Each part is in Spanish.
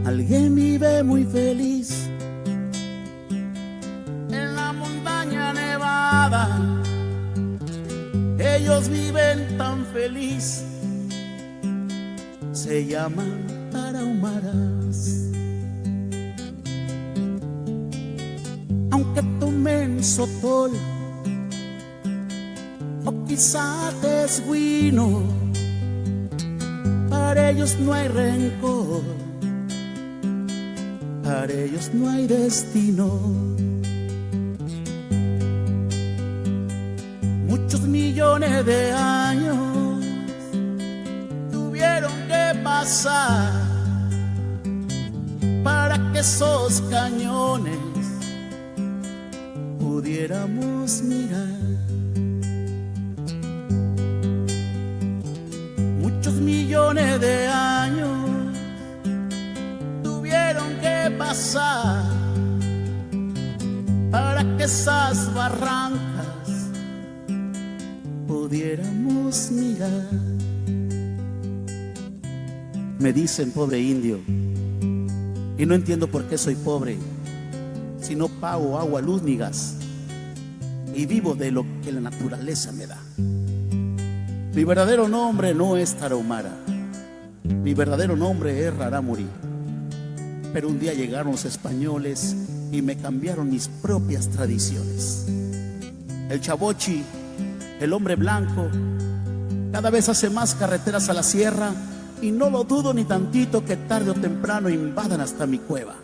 Alguien vive muy feliz en la montaña nevada. Ellos viven tan feliz, se llaman tarahumaras. Aunque tomen sotol o quizá tesguino, para ellos no hay rencor, para ellos no hay destino. Muchos millones de años tuvieron que pasar para que esos cañones pudiéramos mirar. Muchos millones de años tuvieron que pasar para que esas barrancas pudiéramos mirar. Me dicen pobre indio y no entiendo por qué soy pobre, si no pago agua, luz ni gas y vivo de lo que la naturaleza me da. Mi verdadero nombre no es Tarahumara, mi verdadero nombre es Rarámuri. Pero un día llegaron los españoles y me cambiaron mis propias tradiciones. El chavochi, el hombre blanco, cada vez hace más carreteras a la sierra y no lo dudo ni tantito que tarde o temprano invadan hasta mi cueva.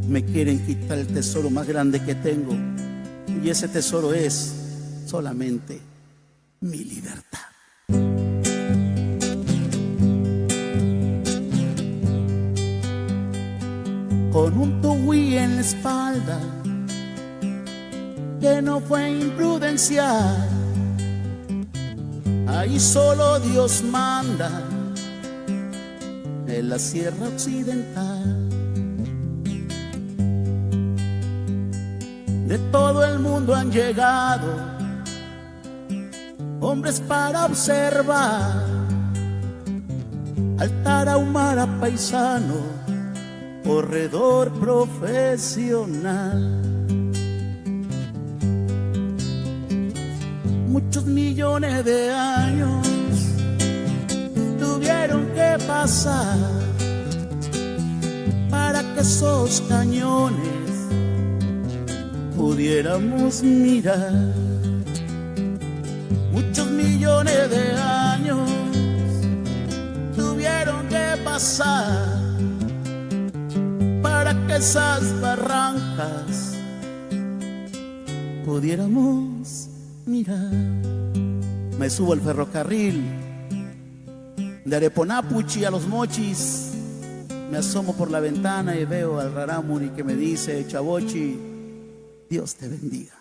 Me quieren quitar el tesoro más grande que tengo y ese tesoro es solamente mi libertad. Con un tuguí en la espalda que no fue imprudencial, ahí solo Dios manda en la sierra occidental. De todo el mundo han llegado hombres para observar al tarahumara paisano, corredor profesional. Muchos millones de años tuvieron que pasar para que esos cañones pudiéramos mirar. Muchos millones de años tuvieron que pasar para que esas barrancas pudiéramos mirar. Me subo al ferrocarril de Areponapuchi a Los Mochis, me asomo por la ventana y veo al Rarámuri que me dice: Chavochi, Dios te bendiga.